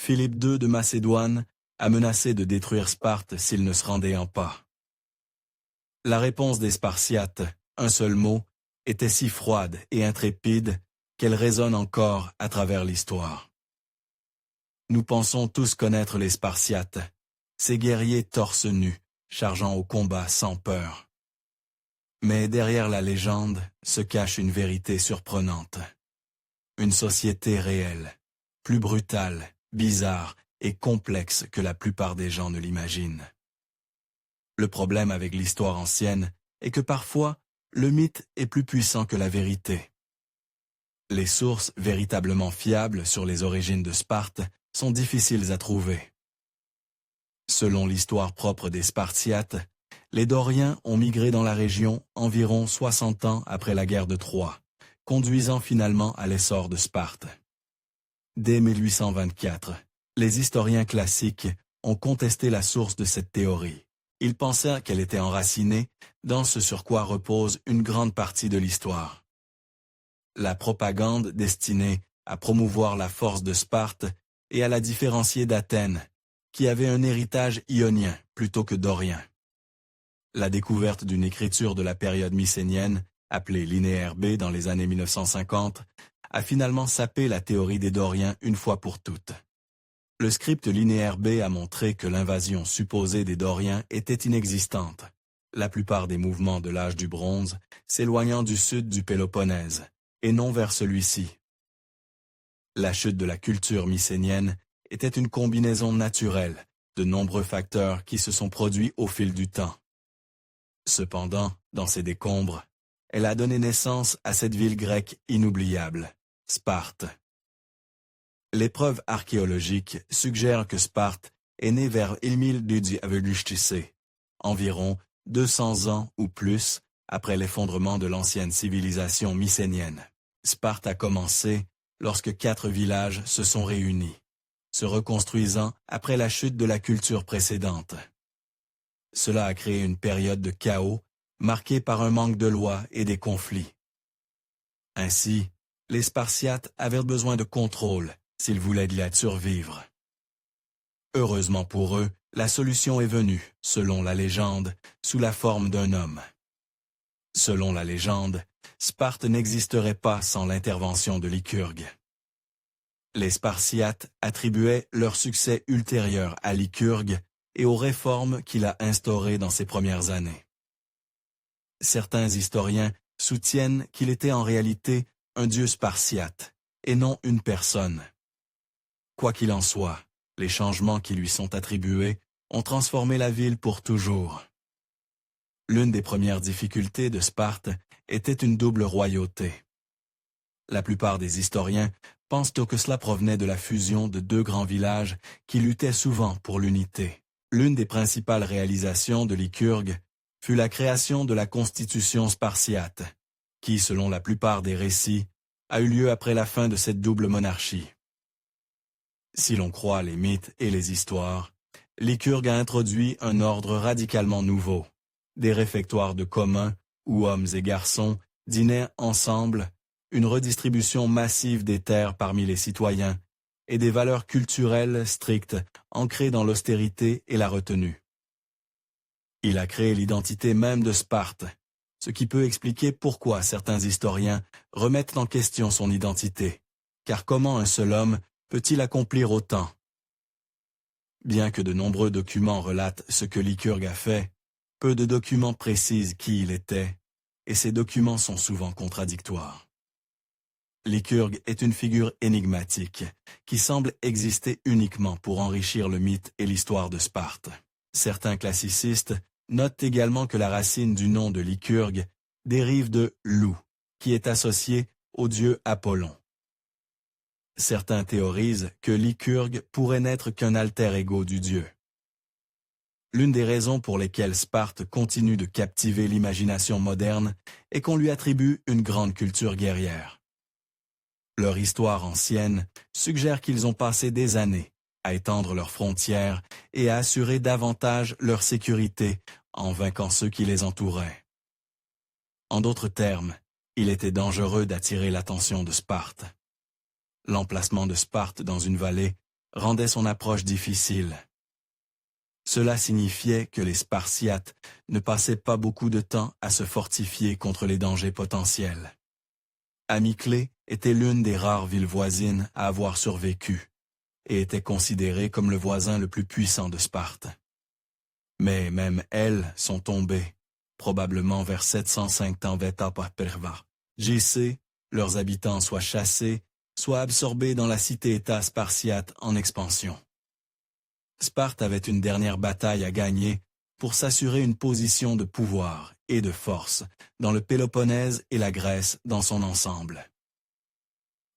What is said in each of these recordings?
Philippe II de Macédoine a menacé de détruire Sparte s'il ne se rendait en pas. La réponse des Spartiates, un seul mot, était si froide et intrépide qu'elle résonne encore à travers l'histoire. Nous pensons tous connaître les Spartiates, ces guerriers torse nus, chargeant au combat sans peur. Mais derrière la légende se cache une vérité surprenante. Une société réelle, plus brutale, bizarre et complexe que la plupart des gens ne l'imaginent. Le problème avec l'histoire ancienne est que parfois, le mythe est plus puissant que la vérité. Les sources véritablement fiables sur les origines de Sparte sont difficiles à trouver. Selon l'histoire propre des Spartiates, les Doriens ont migré dans la région environ 60 ans après la guerre de Troie, conduisant finalement à l'essor de Sparte. Dès 1824, les historiens classiques ont contesté la source de cette théorie. Ils pensaient qu'elle était enracinée dans ce sur quoi repose une grande partie de l'histoire. La propagande destinée à promouvoir la force de Sparte et à la différencier d'Athènes, qui avait un héritage ionien plutôt que dorien. La découverte d'une écriture de la période mycénienne, appelée linéaire B dans les années 1950, a finalement sapé la théorie des Doriens une fois pour toutes. Le script linéaire B a montré que l'invasion supposée des Doriens était inexistante, la plupart des mouvements de l'âge du bronze s'éloignant du sud du Péloponnèse, et non vers celui-ci. La chute de la culture mycénienne était une combinaison naturelle de nombreux facteurs qui se sont produits au fil du temps. Cependant, dans ces décombres, elle a donné naissance à cette ville grecque inoubliable, Sparte. Les preuves archéologiques suggèrent que Sparte est née vers 1000 d.A., environ 200 ans ou plus après l'effondrement de l'ancienne civilisation mycénienne. Sparte a commencé lorsque 4 villages se sont réunis, se reconstruisant après la chute de la culture précédente. Cela a créé une période de chaos marquée par un manque de lois et des conflits. Ainsi, les Spartiates avaient besoin de contrôle s'ils voulaient y survivre. Heureusement pour eux, la solution est venue, selon la légende, sous la forme d'un homme. Selon la légende, Sparte n'existerait pas sans l'intervention de Lycurgue. Les Spartiates attribuaient leur succès ultérieur à Lycurgue et aux réformes qu'il a instaurées dans ses premières années. Certains historiens soutiennent qu'il était en réalité un dieu spartiate, et non une personne. Quoi qu'il en soit, les changements qui lui sont attribués ont transformé la ville pour toujours. L'une des premières difficultés de Sparte était une double royauté. La plupart des historiens pensent que cela provenait de la fusion de 2 grands villages qui luttaient souvent pour l'unité. L'une des principales réalisations de Lycurgue fut la création de la Constitution spartiate, qui, selon la plupart des récits, a eu lieu après la fin de cette double monarchie. Si l'on croit les mythes et les histoires, Lycurgue a introduit un ordre radicalement nouveau, des réfectoires de commun où hommes et garçons dînaient ensemble, une redistribution massive des terres parmi les citoyens et des valeurs culturelles strictes ancrées dans l'austérité et la retenue. Il a créé l'identité même de Sparte, ce qui peut expliquer pourquoi certains historiens remettent en question son identité, car comment un seul homme peut-il accomplir autant? Bien que de nombreux documents relatent ce que Lycurgue a fait, peu de documents précisent qui il était, et ces documents sont souvent contradictoires. Lycurgue est une figure énigmatique, qui semble exister uniquement pour enrichir le mythe et l'histoire de Sparte. Certains classicistes notent également que la racine du nom de Lycurgue dérive de loup, qui est associé au dieu Apollon. Certains théorisent que Lycurgue pourrait n'être qu'un alter ego du dieu. L'une des raisons pour lesquelles Sparte continue de captiver l'imagination moderne est qu'on lui attribue une grande culture guerrière. Leur histoire ancienne suggère qu'ils ont passé des années à étendre leurs frontières et à assurer davantage leur sécurité en vainquant ceux qui les entouraient. En d'autres termes, il était dangereux d'attirer l'attention de Sparte. L'emplacement de Sparte dans une vallée rendait son approche difficile. Cela signifiait que les Spartiates ne passaient pas beaucoup de temps à se fortifier contre les dangers potentiels. Amyclée était l'une des rares villes voisines à avoir survécu et était considérée comme le voisin le plus puissant de Sparte. Mais même elles sont tombées, probablement vers 705 ans Perva. JC, leurs habitants soit chassés, soit absorbés dans la cité-État spartiate en expansion. Sparte avait une dernière bataille à gagner pour s'assurer une position de pouvoir et de force dans le Péloponnèse et la Grèce dans son ensemble.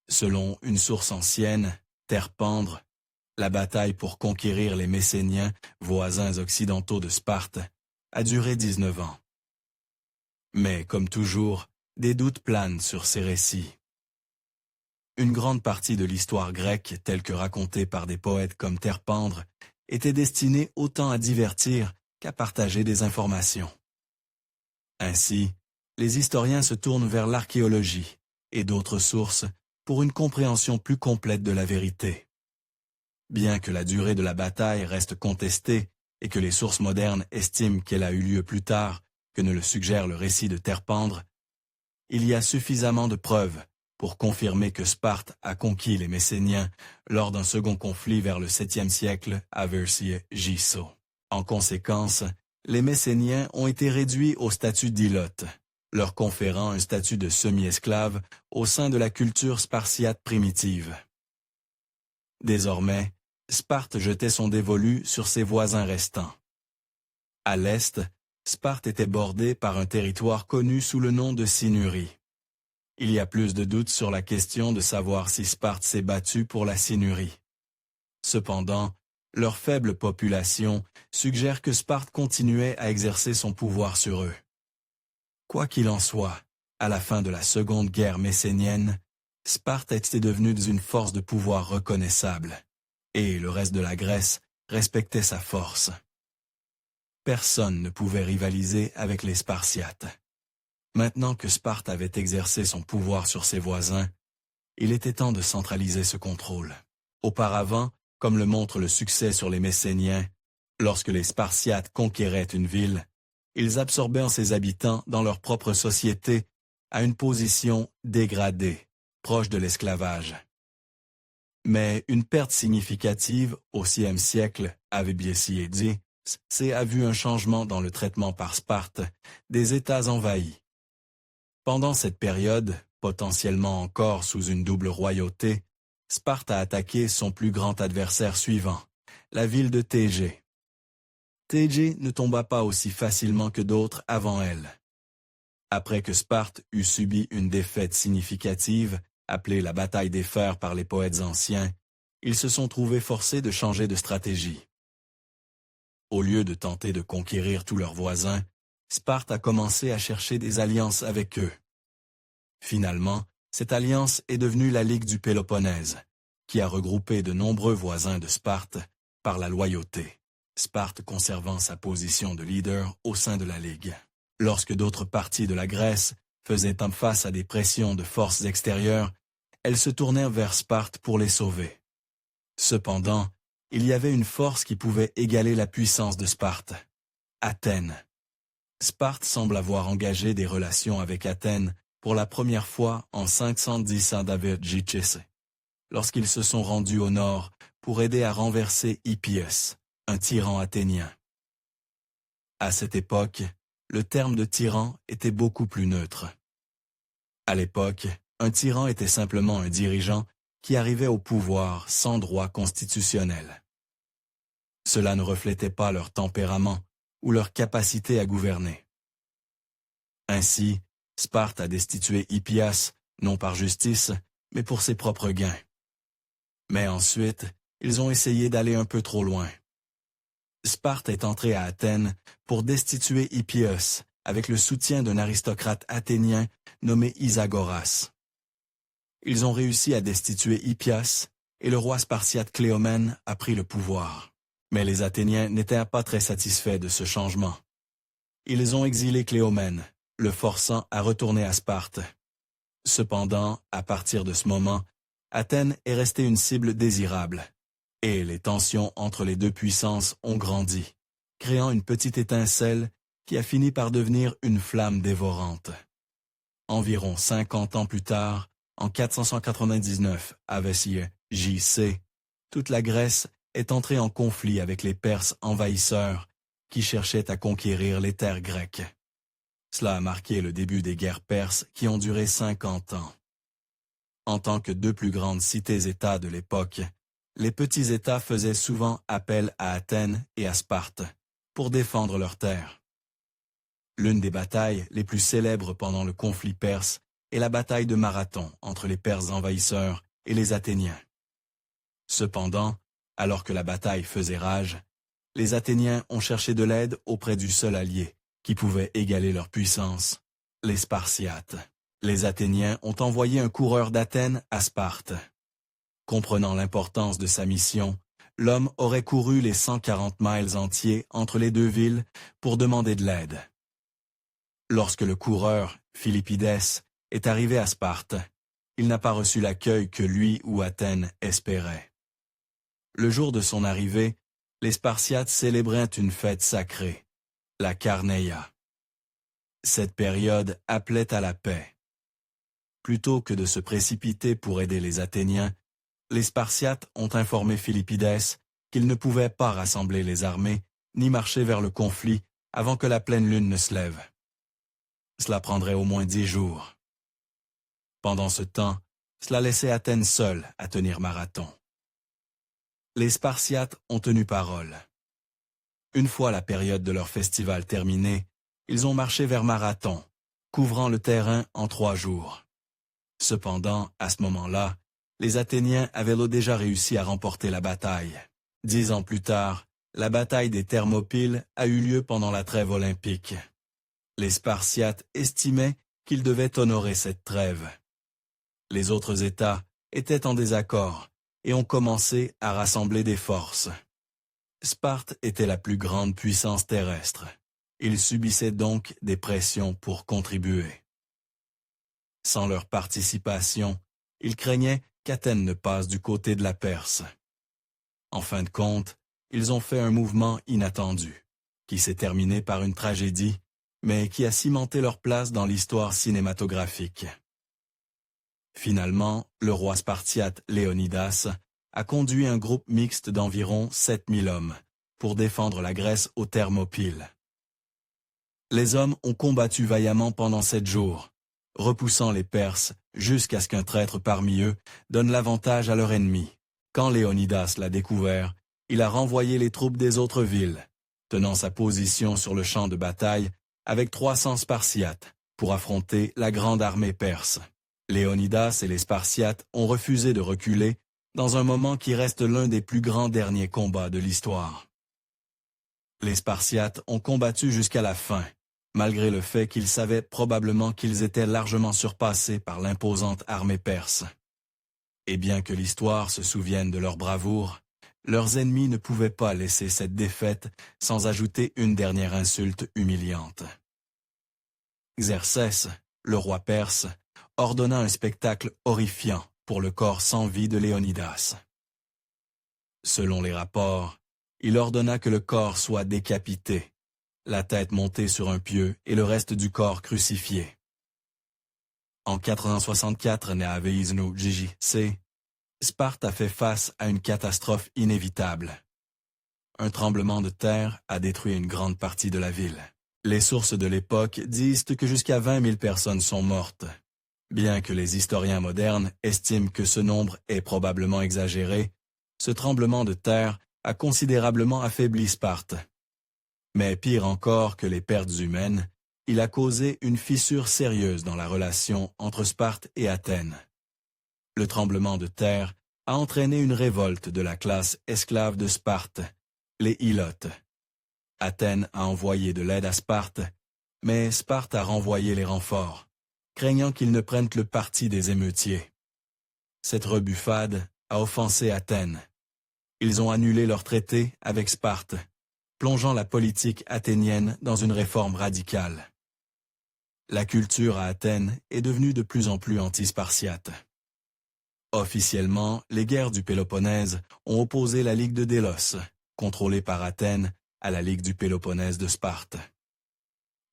Selon une source ancienne, Terpendre, la bataille pour conquérir les Messéniens, voisins occidentaux de Sparte, a duré 19 ans. Mais, comme toujours, des doutes planent sur ces récits. Une grande partie de l'histoire grecque, telle que racontée par des poètes comme Terpendre, était destinée autant à divertir qu'à partager des informations. Ainsi, les historiens se tournent vers l'archéologie et d'autres sources pour une compréhension plus complète de la vérité. Bien que la durée de la bataille reste contestée et que les sources modernes estiment qu'elle a eu lieu plus tard que ne le suggère le récit de Terpendre, il y a suffisamment de preuves pour confirmer que Sparte a conquis les Messéniens lors d'un second conflit vers le 7e siècle à Vercier-Giso. En conséquence, les Messéniens ont été réduits au statut d'ilotes, leur conférant un statut de semi-esclave au sein de la culture spartiate primitive. Désormais, Sparte jetait son dévolu sur ses voisins restants. À l'est, Sparte était bordée par un territoire connu sous le nom de Sinurie. Il y a plus de doutes sur la question de savoir si Sparte s'est battue pour la Sinurie. Cependant, leur faible population suggère que Sparte continuait à exercer son pouvoir sur eux. Quoi qu'il en soit, à la fin de la Seconde Guerre messénienne, Sparte était devenue une force de pouvoir reconnaissable, et le reste de la Grèce respectait sa force. Personne ne pouvait rivaliser avec les Spartiates. Maintenant que Sparte avait exercé son pouvoir sur ses voisins, il était temps de centraliser ce contrôle. Auparavant, comme le montre le succès sur les Messéniens, lorsque les Spartiates conquéraient une ville, ils absorbaient ses habitants dans leur propre société à une position dégradée, proche de l'esclavage. Mais une perte significative au VIe siècle, avait Biesiedi, a vu un changement dans le traitement par Sparte des États envahis. Pendant cette période, potentiellement encore sous une double royauté, Sparte a attaqué son plus grand adversaire suivant, la ville de Thégée. Thégée ne tomba pas aussi facilement que d'autres avant elle. Après que Sparte eut subi une défaite significative, appelée la bataille des fers par les poètes anciens, ils se sont trouvés forcés de changer de stratégie. Au lieu de tenter de conquérir tous leurs voisins, Sparte a commencé à chercher des alliances avec eux. Finalement, cette alliance est devenue la Ligue du Péloponnèse, qui a regroupé de nombreux voisins de Sparte par la loyauté, Sparte conservant sa position de leader au sein de la Ligue. Lorsque d'autres parties de la Grèce faisaient face à des pressions de forces extérieures, elles se tournèrent vers Sparte pour les sauver. Cependant, il y avait une force qui pouvait égaler la puissance de Sparte, Athènes. Sparte semble avoir engagé des relations avec Athènes pour la première fois en 510 a.D., lorsqu'ils se sont rendus au nord pour aider à renverser Hippias, un tyran athénien. À cette époque, le terme de tyran était beaucoup plus neutre. À l'époque, un tyran était simplement un dirigeant qui arrivait au pouvoir sans droit constitutionnel. Cela ne reflétait pas leur tempérament ou leur capacité à gouverner. Ainsi, Sparte a destitué Hippias, non par justice, mais pour ses propres gains. Mais ensuite, ils ont essayé d'aller un peu trop loin. Sparte est entré à Athènes pour destituer Hippias avec le soutien d'un aristocrate athénien nommé Isagoras. Ils ont réussi à destituer Hippias et le roi spartiate Cléomène a pris le pouvoir. Mais les Athéniens n'étaient pas très satisfaits de ce changement. Ils ont exilé Cléomène, le forçant à retourner à Sparte. Cependant, à partir de ce moment, Athènes est restée une cible désirable, Et les tensions entre les deux puissances ont grandi, créant une petite étincelle qui a fini par devenir une flamme dévorante. Environ 50 ans plus tard, en 499 AVC JC, toute la Grèce est entrée en conflit avec les Perses envahisseurs qui cherchaient à conquérir les terres grecques. Cela a marqué le début des guerres perses qui ont duré 50 ans. En tant que deux plus grandes cités-États de l'époque, les petits États faisaient souvent appel à Athènes et à Sparte pour défendre leurs terres. L'une des batailles les plus célèbres pendant le conflit perse est la bataille de Marathon entre les Perses envahisseurs et les Athéniens. Cependant, alors que la bataille faisait rage, les Athéniens ont cherché de l'aide auprès du seul allié qui pouvait égaler leur puissance, les Spartiates. Les Athéniens ont envoyé un coureur d'Athènes à Sparte. Comprenant l'importance de sa mission, l'homme aurait couru les 140 miles entiers entre les deux villes pour demander de l'aide. Lorsque le coureur, Philippides, est arrivé à Sparte, il n'a pas reçu l'accueil que lui ou Athènes espéraient. Le jour de son arrivée, les Spartiates célébraient une fête sacrée, la Carneia. Cette période appelait à la paix. Plutôt que de se précipiter pour aider les Athéniens, les Spartiates ont informé Philippides qu'ils ne pouvaient pas rassembler les armées ni marcher vers le conflit avant que la pleine lune ne se lève. Cela prendrait au moins 10 jours. Pendant ce temps, cela laissait Athènes seule à tenir Marathon. Les Spartiates ont tenu parole. Une fois la période de leur festival terminée, ils ont marché vers Marathon, couvrant le terrain en 3 jours. Cependant, à ce moment-là, les Athéniens avaient déjà réussi à remporter la bataille. 10 ans plus tard, la bataille des Thermopyles a eu lieu pendant la trêve olympique. Les Spartiates estimaient qu'ils devaient honorer cette trêve. Les autres États étaient en désaccord et ont commencé à rassembler des forces. Sparte était la plus grande puissance terrestre. Ils subissaient donc des pressions pour contribuer. Sans leur participation, ils craignaient qu'Athènes ne passe du côté de la Perse. En fin de compte, ils ont fait un mouvement inattendu, qui s'est terminé par une tragédie, mais qui a cimenté leur place dans l'histoire cinématographique. Finalement, le roi spartiate Léonidas a conduit un groupe mixte d'environ 7000 hommes pour défendre la Grèce aux Thermopyles. Les hommes ont combattu vaillamment pendant 7 jours, repoussant les Perses jusqu'à ce qu'un traître parmi eux donne l'avantage à leur ennemi. Quand Léonidas l'a découvert, il a renvoyé les troupes des autres villes, tenant sa position sur le champ de bataille avec 300 Spartiates pour affronter la grande armée perse. Léonidas et les Spartiates ont refusé de reculer dans un moment qui reste l'un des plus grands derniers combats de l'histoire. Les Spartiates ont combattu jusqu'à la fin, malgré le fait qu'ils savaient probablement qu'ils étaient largement surpassés par l'imposante armée perse. Et bien que l'histoire se souvienne de leur bravoure, leurs ennemis ne pouvaient pas laisser cette défaite sans ajouter une dernière insulte humiliante. Xerxès, le roi perse, ordonna un spectacle horrifiant pour le corps sans vie de Léonidas. Selon les rapports, il ordonna que le corps soit décapité, la tête montée sur un pieu et le reste du corps crucifié. En 464 JC, Sparte a fait face à une catastrophe inévitable. Un tremblement de terre a détruit une grande partie de la ville. Les sources de l'époque disent que jusqu'à 20 000 personnes sont mortes. Bien que les historiens modernes estiment que ce nombre est probablement exagéré, ce tremblement de terre a considérablement affaibli Sparte. Mais pire encore que les pertes humaines, il a causé une fissure sérieuse dans la relation entre Sparte et Athènes. Le tremblement de terre a entraîné une révolte de la classe esclave de Sparte, les Ilotes. Athènes a envoyé de l'aide à Sparte, mais Sparte a renvoyé les renforts, craignant qu'ils ne prennent le parti des émeutiers. Cette rebuffade a offensé Athènes. Ils ont annulé leur traité avec Sparte, plongeant la politique athénienne dans une réforme radicale. La culture à Athènes est devenue de plus en plus anti-spartiate. Officiellement, les guerres du Péloponnèse ont opposé la Ligue de Délos, contrôlée par Athènes, à la Ligue du Péloponnèse de Sparte.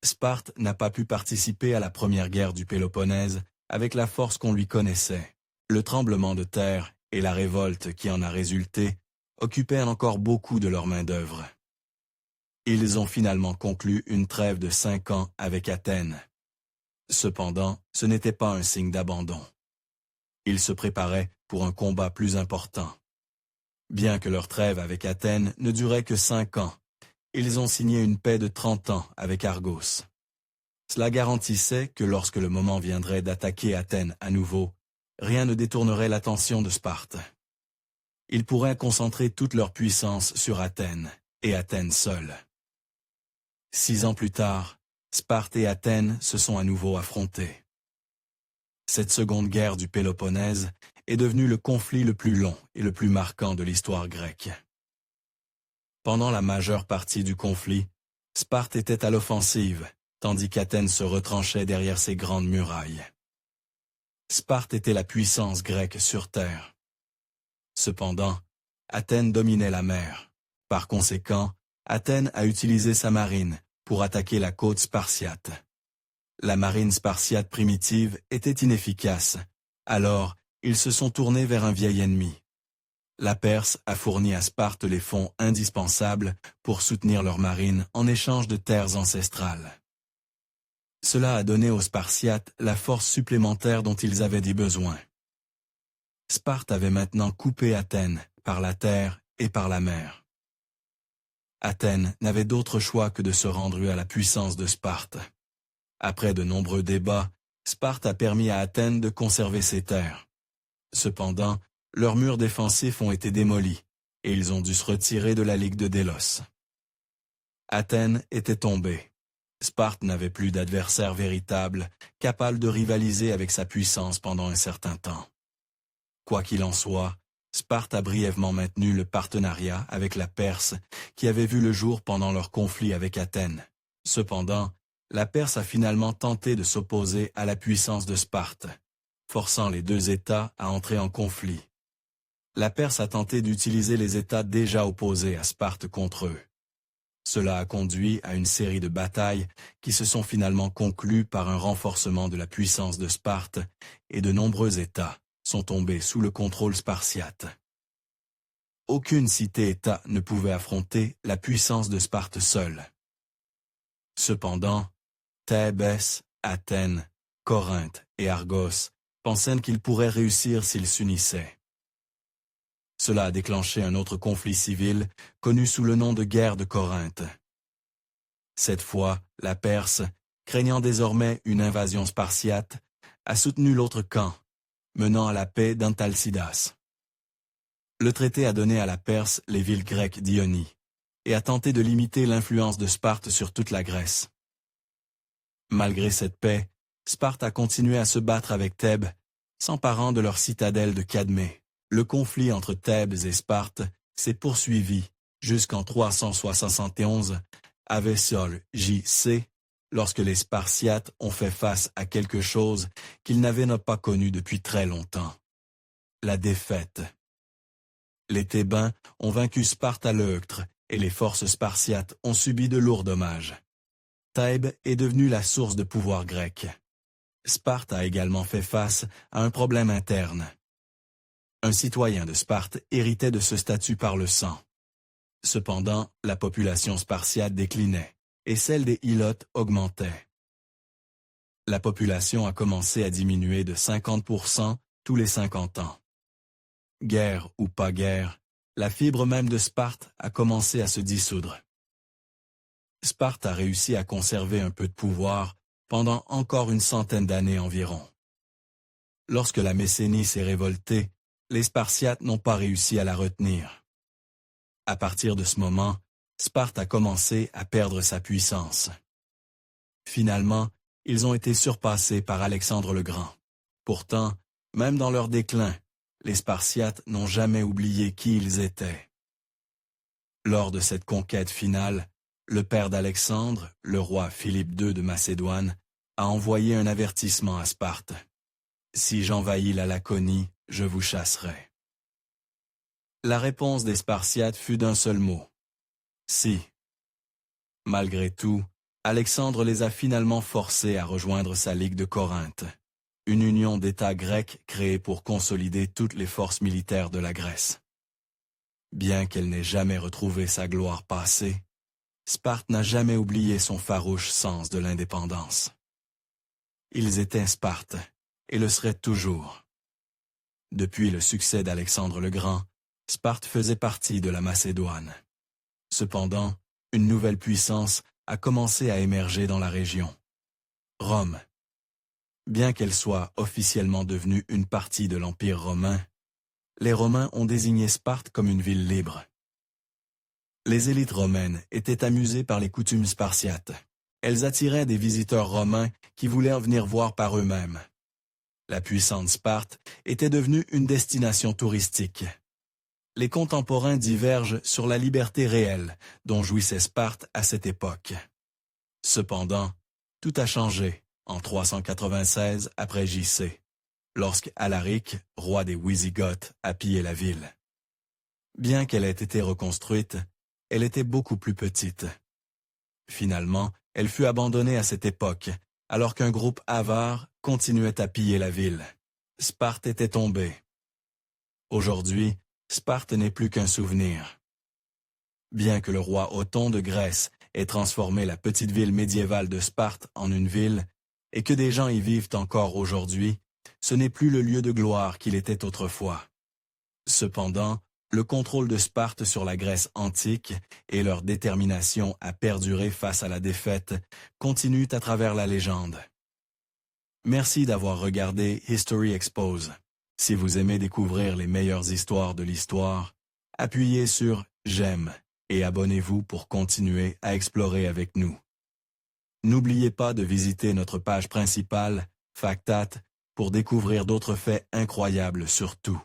Sparte n'a pas pu participer à la première guerre du Péloponnèse avec la force qu'on lui connaissait. Le tremblement de terre et la révolte qui en a résulté occupaient encore beaucoup de leur main-d'œuvre. Ils ont finalement conclu une trêve de 5 ans avec Athènes. Cependant, ce n'était pas un signe d'abandon. Ils se préparaient pour un combat plus important. Bien que leur trêve avec Athènes ne durait que 5 ans, ils ont signé une paix de 30 ans avec Argos. Cela garantissait que lorsque le moment viendrait d'attaquer Athènes à nouveau, rien ne détournerait l'attention de Sparte. Ils pourraient concentrer toute leur puissance sur Athènes, et Athènes seule. 6 ans plus tard, Sparte et Athènes se sont à nouveau affrontés. Cette seconde guerre du Péloponnèse est devenue le conflit le plus long et le plus marquant de l'histoire grecque. Pendant la majeure partie du conflit, Sparte était à l'offensive, tandis qu'Athènes se retranchait derrière ses grandes murailles. Sparte était la puissance grecque sur terre. Cependant, Athènes dominait la mer. Par conséquent, Athènes a utilisé sa marine pour attaquer la côte spartiate. La marine spartiate primitive était inefficace, alors ils se sont tournés vers un vieil ennemi. La Perse a fourni à Sparte les fonds indispensables pour soutenir leur marine en échange de terres ancestrales. Cela a donné aux Spartiates la force supplémentaire dont ils avaient des besoins. Sparte avait maintenant coupé Athènes par la terre et par la mer. Athènes n'avait d'autre choix que de se rendre à la puissance de Sparte. Après de nombreux débats, Sparte a permis à Athènes de conserver ses terres. Cependant, leurs murs défensifs ont été démolis, et ils ont dû se retirer de la Ligue de Délos. Athènes était tombée. Sparte n'avait plus d'adversaire véritable, capable de rivaliser avec sa puissance pendant un certain temps. Quoi qu'il en soit, Sparte a brièvement maintenu le partenariat avec la Perse, qui avait vu le jour pendant leur conflit avec Athènes. Cependant, la Perse a finalement tenté de s'opposer à la puissance de Sparte, forçant les deux États à entrer en conflit. La Perse a tenté d'utiliser les États déjà opposés à Sparte contre eux. Cela a conduit à une série de batailles qui se sont finalement conclues par un renforcement de la puissance de Sparte, et de nombreux États sont tombés sous le contrôle spartiate. Aucune cité-État ne pouvait affronter la puissance de Sparte seule. Cependant, Thèbes, Athènes, Corinthe et Argos pensaient qu'ils pourraient réussir s'ils s'unissaient. Cela a déclenché un autre conflit civil, connu sous le nom de guerre de Corinthe. Cette fois, la Perse, craignant désormais une invasion spartiate, a soutenu l'autre camp, menant à la paix d'Antalcidas. Le traité a donné à la Perse les villes grecques d'Ionie, et a tenté de limiter l'influence de Sparte sur toute la Grèce. Malgré cette paix, Sparte a continué à se battre avec Thèbes, s'emparant de leur citadelle de Cadmée. Le conflit entre Thèbes et Sparte s'est poursuivi jusqu'en 371 à Vessol J.C., lorsque les Spartiates ont fait face à quelque chose qu'ils n'avaient pas connu depuis très longtemps. La défaite. Les Thébains ont vaincu Sparte à Leuctre et les forces spartiates ont subi de lourds dommages. Thèbes est devenue la source de pouvoir grec. Sparte a également fait face à un problème interne. Un citoyen de Sparte héritait de ce statut par le sang. Cependant, la population spartiate déclinait, et celle des Ilotes augmentait. La population a commencé à diminuer de 50% tous les 50 ans. Guerre ou pas guerre, la fibre même de Sparte a commencé à se dissoudre. Sparte a réussi à conserver un peu de pouvoir pendant encore une centaine d'années environ. Lorsque la Messénie s'est révoltée, les Spartiates n'ont pas réussi à la retenir. À partir de ce moment, Sparte a commencé à perdre sa puissance. Finalement, ils ont été surpassés par Alexandre le Grand. Pourtant, même dans leur déclin, les Spartiates n'ont jamais oublié qui ils étaient. Lors de cette conquête finale, le père d'Alexandre, le roi Philippe II de Macédoine, a envoyé un avertissement à Sparte. « Si j'envahis la Laconie, je vous chasserai. La réponse des Spartiates fut d'un seul mot. Si. Malgré tout, Alexandre les a finalement forcés à rejoindre sa Ligue de Corinthe, une union d'États grecs créée pour consolider toutes les forces militaires de la Grèce. Bien qu'elle n'ait jamais retrouvé sa gloire passée, Sparte n'a jamais oublié son farouche sens de l'indépendance. Ils étaient Sparte, et le seraient toujours. Depuis le succès d'Alexandre le Grand, Sparte faisait partie de la Macédoine. Cependant, une nouvelle puissance a commencé à émerger dans la région. Rome. Bien qu'elle soit officiellement devenue une partie de l'Empire romain, les Romains ont désigné Sparte comme une ville libre. Les élites romaines étaient amusées par les coutumes spartiates. Elles attiraient des visiteurs romains qui voulaient venir voir par eux-mêmes. La puissante Sparte était devenue une destination touristique. Les contemporains divergent sur la liberté réelle dont jouissait Sparte à cette époque. Cependant, tout a changé en 396 après J.C., lorsque Alaric, roi des Wisigoths, a pillé la ville. Bien qu'elle ait été reconstruite, elle était beaucoup plus petite. Finalement, elle fut abandonnée à cette époque, alors qu'un groupe avare continuait à piller la ville. Sparte était tombée. Aujourd'hui, Sparte n'est plus qu'un souvenir. Bien que le roi Othon de Grèce ait transformé la petite ville médiévale de Sparte en une ville, et que des gens y vivent encore aujourd'hui, ce n'est plus le lieu de gloire qu'il était autrefois. Cependant, le contrôle de Sparte sur la Grèce antique et leur détermination à perdurer face à la défaite continuent à travers la légende. Merci d'avoir regardé History Expose. Si vous aimez découvrir les meilleures histoires de l'histoire, appuyez sur « J'aime » et abonnez-vous pour continuer à explorer avec nous. N'oubliez pas de visiter notre page principale, Factat, pour découvrir d'autres faits incroyables sur tout.